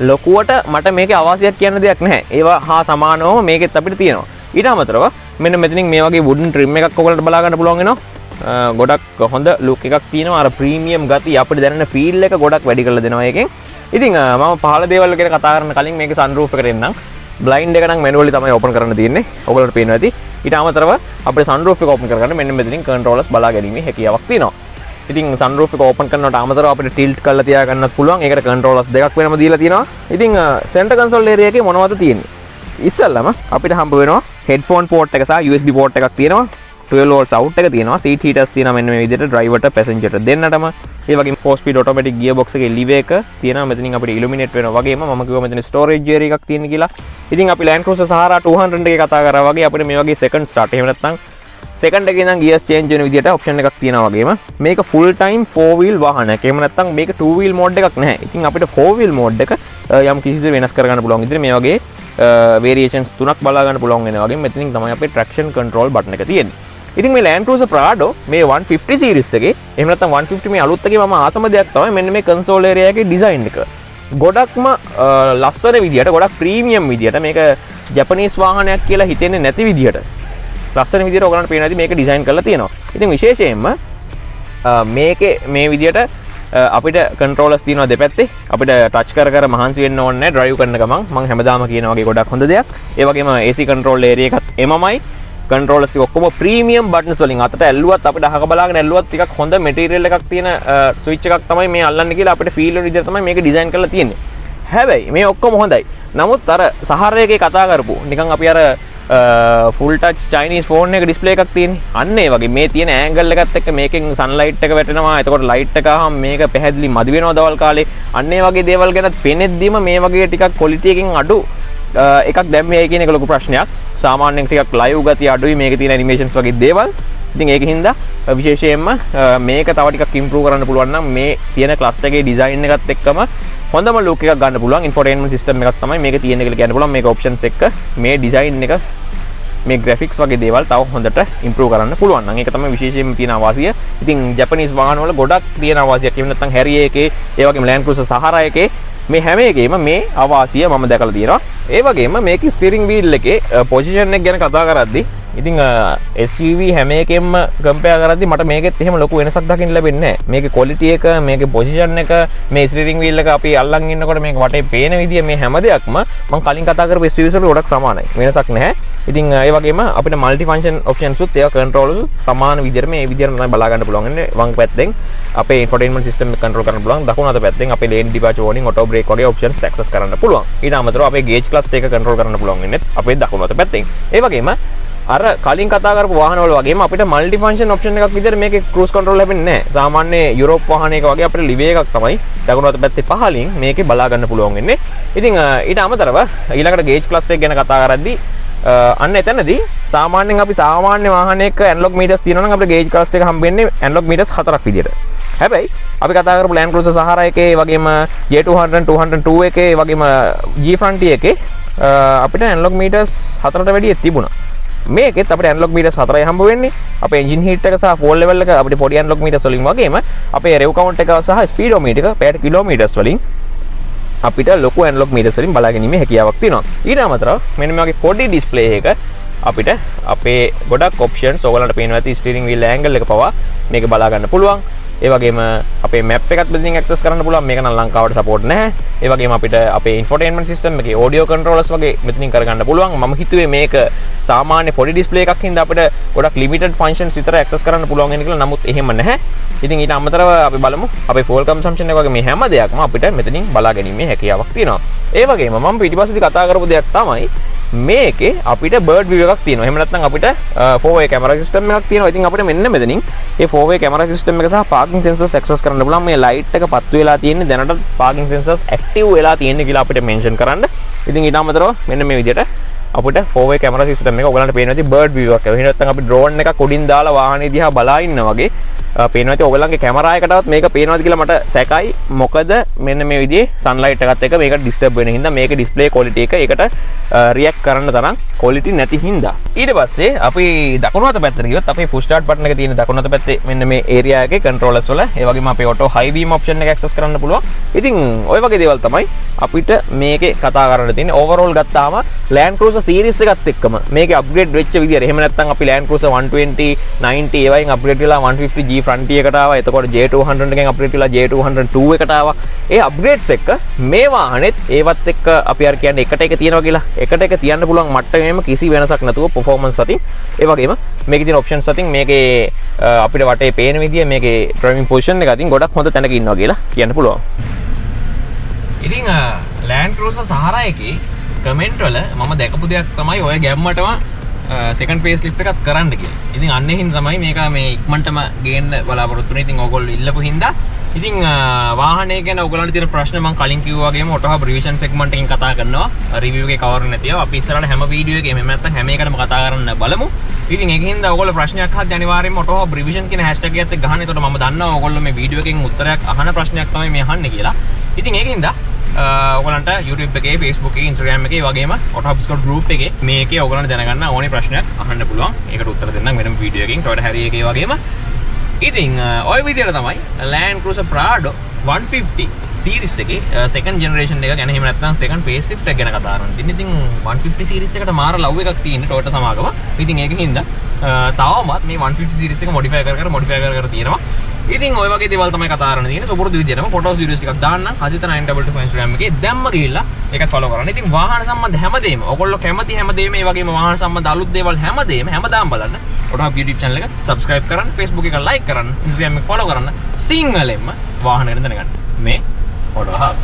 ලොකුවට මට මේකේ අවාසියක් කියන්න දෙයක් නැහැ. ඒවා හා සමානවම මේකෙත් අපිට තියෙනවා. ඊට අමතරව මෙන්න මෙතනින් මේ වගේ wooden trim එකක් ඔයගලට බලා ගන්න පුළුවන් වෙනවා. ගොඩක් හොඳ ලුක් එකක් තියෙනවා අර ප්‍රීමියම් ගතිය අපිට දැනෙන ෆීල් එක ගොඩක් වැඩි කරලා දෙනවා එකෙන්. ඉතින් මම පහළ දේවල් ගැන කතා කරන්න කලින් මේක සන්රූෆ් එකට එන්නම්. බ්ලයින්ඩ් එක නම් මැනුවලි තමයි ඕපන් කරන්න තියෙන්නේ. ඔයගොල්ලන්ට පේනවා ඇති. ඊට අමතරව අපිට සන්රූෆ් එක ඕපන් කරගන්න මෙන්න මෙතනින් කන්ට්‍රෝලර්ස් බලා ගැනීමේ හැකියාවක් තියෙනවා. ඉතින් සන්රූෆ් එක ඕපන් කරනකොට අමතරව අපිට ටිල්ට් කරලා තියා ගන්නත් පුළුවන්. ඒකට කන්ට්‍රෝලර්ස් දෙකක් වෙනම දීලා තියෙනවා. ඉතින් සෙන්ටර් කන්සෝල් ඒරියා එකේ මොනවද තියෙන්නේ? ඉස්සෙල්ලම අපිට හම්බ වෙනවා හෙඩ්ෆෝන් පෝට් එක සහ USB පෝට් එකක් තියෙනවා. 12 volts out එක තියෙනවා. seat heaters තියෙනවා මෙන්න මේ විදිහට driverට passengerට දෙන්නටම. ඒ වගේම 4 speed automatic gearbox එකේ lever එක තියෙනවා. මෙතනින් අපිට illuminate වෙනවා වගේම මම කිව්වා මෙතන storage area එකක් තියෙන කියලා. ඉතින් අපි Land Cruiser Sahara 200 එකේ කතා කරා වගේ අපිට මේ වගේ second start එහෙම නැත්නම් second එකේ ඉඳන් gears change වෙන විදිහට option එකක් තියෙනවා වගේම මේක full time 4 wheel වාහනයක්. එහෙම නැත්නම් මේක 2 wheel mode එකක් නැහැ. ඉතින් අපිට 4 wheel mode එක යම් කිසි වෙනස් කරගන්න පුළුවන් විදිහට මේ වගේ variations තුනක් බලා ගන්න පුළුවන් වෙනවා වගේ මෙතනින් තමයි අපේ traction control button එක තියෙන්නේ. ඉතින් මේ Land Cruiser Prado මේ 150 series එකේ එහෙම නැත්නම් 150 මේ අලුත් එකේ මම ආසම දෙයක් තමයි මෙන්න මේ console area එකේ design එක. ගොඩක්ම ලස්සන විදියට ගොඩක් ප්‍රීමියම් විදියට මේක ජපනීස් වාහනයක් කියලා හිතෙන්නේ නැති විදියට ලස්සන විදියට ඔයගලන්ට පේනවා ඇති මේක ඩිසයින් කරලා තියෙනවා. ඉතින් විශේෂයෙන්ම මේකේ මේ විදියට අපිට කන්ට්‍රෝලර්ස් තියෙනවා දෙපැත්තේ. අපිට ටච් කර කර මහන්සි වෙන්න ඕනේ නැහැ ඩ්‍රයිව් කරන ගමන්. මම හැමදාම කියන වගේ ගොඩක් හොඳ දෙයක්. ඒ වගේම AC control area එකත් එමමයි. කන්ට්‍රෝලර්ස් ටික ඔක්කොම ප්‍රීමියම් බටන්ස් වලින් අතට ඇල්ලුවත් අපිට අහක බලාගෙන ඇල්ලුවත් ටිකක් හොඳ මැටීරියල් එකක් තියෙන ස්විච් එකක් තමයි මේ අල්ලන්නේ කියලා අපිට ෆීල් වෙන විදිහට තමයි මේක ඩිසයින් කරලා තියෙන්නේ. හැබැයි මේ ඔක්කොම හොඳයි. නමුත් අර Sahara එකේ කතා කරපු නිකන් අපි අර full touch Chinese phone එක display එකක් තියෙන්නේ. අන්න ඒ වගේ මේ තියෙන angle එකත් එක්ක මේකෙන් sunlight එක වැටෙනවා. එතකොට light එක ආවම මේක පැහැදිලි මදි වෙනවා දවල් කාලේ. අන්න ඒ වගේ දේවල් ගැනත් පෙනෙද්දිම මේ වගේ ටිකක් quality එකකින් අඩු එකක් දැම්මේ කියන එක ලොකු ප්‍රශ්නයක්. සාමාන්‍යයෙන් ටිකක් live ගතිය අඩුයි මේකේ තියෙන animations වගේ දේවල්. ඉතින් ඒක හින්දා විශේෂයෙන්ම මේක තව ටිකක් improve කරන්න පුළුවන් නම් මේ තියෙන cluster එකේ design එකත් එක්කම හොඳම look එකක් ගන්න පුළුවන් infotainment system එකක් තමයි මේකේ තියෙන කියලා කියන්න පුළුවන්. මේක options එක්ක මේ design එක මේ graphics වගේ දේවල් තව හොඳට improve කරන්න පුළුවන් නම් ඒක තමයි විශේෂයෙන්ම තියෙන අවාසිය. ඉතින් Japanese වාහන වල ගොඩක් තියෙන අවාසියක්. එහෙම නැත්නම් Harrier එකේ ඒ වගේම Land Cruiser Sahara එකේ මේ හැම එකේම මේ අවාසිය මම දැකලා තියෙනවා. ඒ වගේම මේකේ ස්ටියරින් වීල් එකේ පොසිෂන් එක ගැන කතා කරද්දී ඉතින් SUV හැම එකෙන්ම කම්පෙයාර් කරද්දී මට මේකෙත් එහෙම ලොකු වෙනසක් දකින්න ලැබෙන්නේ නැහැ. මේකේ quality එක, මේකේ පොසිෂන් එක, මේ ස්ටියරින් වීල් එක අපි අල්ලන් ඉන්නකොට මේක වටේ පේන විදිය මේ හැම දෙයක්ම මම කලින් කතා කරපු SUVs වල ගොඩක් සමානයි. වෙනසක් නැහැ. ඉතින් ඒ වගේම අපිට multi function options උත් ඒවා controls සමාන විදියට මේ විදියට තමයි බලා ගන්න පුළුවන්. වම් පැත්තෙන් අපේ infotainment system එක control කරන්න පුළුවන්. දකුණු අත පැත්තෙන් අපේ lane departure warning, auto brake වගේ options access කරන්න පුළුවන්. ඊට අමතරව අපේ gauge cluster එක control කරන්න පුළුවන් වෙන්නේ අපේ දකුණු අත පැත්තෙන්. ඒ වගේම අර කලින් කතා කරපු වාහනවල වගේම අපිට මල්ටි ෆන්ක්ෂන් ඔප්ෂන් එකක් විදිහට මේකේ ක්‍රූස් කන්ට්‍රෝල් ලැබෙන්නේ නැහැ. සාමාන්‍ය යුරෝප් වාහනයක වගේ අපිට ලිවර් එකක් තමයි දකුණු අත පැත්තේ පහලින් මේකේ බලා ගන්න පුළුවන් වෙන්නේ. ඉතින් ඊට අමතරව ඊළඟට ගේජ් ක්ලස්ටර් එක ගැන කතා කරද්දී අන්න එතනදී සාමාන්‍යයෙන් අපි සාමාන්‍ය වාහනයක ඇනලොග් මීටර්ස් තියෙනවා නම් අපිට ගේජ් ක්ලස්ටර් එක හම්බෙන්නේ ඇනලොග් මීටර්ස් 4ක් විදිහට. හැබැයි අපි කතා කරපු Land Cruiser Sahara එකේ වගේම J200 202 එකේ වගේම G Frontier එකේ අපිට ඇනලොග් මීටර්ස් 4ට වැඩිය තිබුණා. මේකෙත් අපිට ඇනලොග් මීටර්ස් 4යි හම්බ වෙන්නේ. අපේ එන්ජින් හීට් එක සහ ෆෝල් ලෙවල් එක අපිට පොඩි ඇනලොග් මීටර්ස් වලින් වගේම අපේ රෙව් කවුන්ට් එක සහ ස්පීඩෝමීටර් එක පැයට කිලෝමීටර්ස් වලින් අපිට ලොකු ඇනලොග් මීටර්ස් වලින් බලා ගැනීමේ හැකියාවක් තියෙනවා. ඊට අමතරව මෙන්න මේ වගේ පොඩි ඩිස්ප්ලේ එක අපිට අපේ ගොඩක් ඔප්ෂන්ස් ඔයගලන්ට පේනවා ඇති ස්ටියරින් වීල් ඇන්ගල් එක පවා මේක බලා ගන්න පුළුවන්. ඒ වගේම අපේ මැප් එකත් මෙතනින් ඇක්සස් කරන්න පුළුවන්. මේක නම් ලංකාවට සපෝට් නැහැ. ඒ වගේම අපිට අපේ ඉන්ෆෝටේන්මන්ට් සිස්ටම් එකේ ඔඩියෝ කන්ට්‍රෝලර්ස් වගේ මෙතනින් කරගන්න පුළුවන්. මම හිතුවේ මේක සාමාන්‍ය පොඩි ඩිස්ප්ලේ එකක් හින්දා අපිට ගොඩක් ලිමිටඩ් ෆන්ක්ෂන්ස් විතර ඇක්සස් කරන්න පුළුවන් වෙන කියලා. නමුත් එහෙම නැහැ. ඉතින් ඊට අමතරව අපි බලමු අපේ ෆෝල් කන්සම්ප්ෂන් එක වගේ මේ හැම දෙයක්ම අපිට මෙතනින් බලා ගැනීමේ හැකියාවක් තියෙනවා. ඒ වගේම මම පිටිපස්සේදී කතා කරපු දෙයක් තමයි මේකේ අපිට බර්ඩ් view එකක් තියෙනවා. එහෙම නැත්නම් අපිට 4way camera system එකක් තියෙනවා. ඉතින් අපිට මෙන්න මෙතනින් මේ 4way camera system එක සහ parking sensors access කරන්න පුළුවන්. මේ light එක පත්තු වෙලා තියෙන්නේ දැනට parking sensors active වෙලා තියෙන්නේ කියලා අපිට mention කරන්න. ඉතින් ඊට අමතරව මෙන්න මේ විදිහට අපිට 4way camera system එක ඔයගලන්ට පේනවා ඇති බර්ඩ් view එකක්. එහෙම නැත්නම් අපි drone එකක් උඩින් දාලා වාහනේ දිහා බලා ඉන්නා වගේ පේනවා ඇති. ඔයගලන්ගේ කැමරා එකටවත් මේක පේනවද කියලා මට සැකයි. මොකද මෙන්න මේ විදිහේ sunlight එකත් එක්ක මේක disturb වෙන හින්දා මේකේ display quality එක ඒකට react කරන්න තරම් quality නැති හින්දා. ඊට පස්සේ අපි දකුණු අත පැත්තට ගියොත් අපේ push start button එක තියෙන දකුණු අත පැත්තේ මෙන්න මේ area එකේ controllers වල ඒ වගේම අපේ auto high beam option එක access කරන්න පුළුවන්. ඉතින් ওই වගේ දේවල් තමයි අපිට මේකේ කතා කරන්න තියෙන්නේ. overall ගත්තාම Land Cruiser series එකත් එක්කම මේකේ upgrade වෙච්ච විදියට. එහෙම නැත්නම් අපි Land Cruiser 120 90 ඒ වයින් upgrade වෙලා 150 G Frontier එකට ආවා. එතකොට J200 එකෙන් upgrade වෙලා J202 එකට ආවා. ඒ upgrades එක මේ වාහනේත් ඒවත් එක්ක අපි අර කියන්නේ එකට එක තියනවා කියලා. එකට එක තියන්න පුළුවන් මට්ටමේම කිසි වෙනසක් නැතුව performance අතින් ඒ වගේම මේකේ තියෙන options අතින් මේකේ අපිට වටේ පේන විදිය මේකේ driving position එක අතින් ගොඩක් හොඳ තැනක ඉන්නවා කියලා කියන්න පුළුවන්. ඉතින් Land Cruiser Sahara එකේ කමෙන්ට් වල මම දැකපු දෙයක් තමයි ඔය ගැම්මටම second facelift එකක් කරන්න කියලා. ඉතින් අන්න ඒ හින්දා තමයි මේක මේ ඉක්මනටම ගේන්න බලාපොරොත්තු වෙන්නේ. ඉතින් ඕගොල්ලෝ ඉල්ලපු හින්දා ඉතින් වාහනේ ගැන ඔයගොල්ලන්ට තියෙන ප්‍රශ්න මම කලින් කිව්වා වගේම Auto Hub revision segment එකෙන් කතා කරනවා. review එකේ cover නැතිව අපි ඉස්සරහට හැම වීඩියෝ එකේම එහෙම නැත්නම් හැම එකකටම කතා කරන්න බලමු. ඉතින් ඒකින් හින්දා ඔයගොල්ලෝ ප්‍රශ්නයක් අහද්දී අනිවාර්යයෙන්ම Auto Hub revision කියන hashtag එකත් එක්ක ගහන්න. එතකොට මම දන්නවා ඔයගොල්ලෝ මේ වීඩියෝ එකෙන් උත්තරයක් අහන ප්‍රශ්නයක් තමයි මේ අහන්නේ කියලා. ඉතින් ඒකින් හින්දා ඔයගලන්ට YouTube එකේ Facebook එකේ Instagram එකේ වගේම Auto Hub Discord group එකේ මේකේ ඔයගලන්ට දැනගන්න ඕනේ ප්‍රශ්නයක් අහන්න පුළුවන්. ඒකට උත්තර දෙන්නම් වෙනම වීඩියෝ එකකින්. Toyota Harrier එකේ වගේම. ඉතින් ඔය විදිහට තමයි Land Cruiser Prado 150 series එකේ second generation එක ගැන එහෙම නැත්නම් second facelift එක ගැන කතා කරනවා. ඉතින් 150 series එකට මාර ලව් එකක් තියෙන Toyota සමාගම. ඉතින් ඒකින් හින්දා තවමත් මේ 150 series එක modify කර තියෙනවා. ඉතින් ඔය වගේ දේවල් තමයි කතා කරන්න තියෙන්නේ. සුපුරුදු විදිහටම ෆොටෝස් වීඩියෝස් ටිකක් දාන්නම්. අජිත 922 Instagram එකේ දැම්ම ගිහිල්ලා ඒකත් follow කරන්න. ඉතින් වාහන සම්බන්ධ හැමදේම ඔයගොල්ලෝ කැමති හැමදේම මේ වගේම වාහන සම්බන්ධ අලුත් දේවල් හැමදේම හැමදාම බලන්න. Auto Hub YouTube channel එක subscribe කරන්න, Facebook එක like කරන්න, Instagram එක follow කරන්න. සිංහලෙන්ම වාහන ගැන දැනගන්න. මේ Auto Hub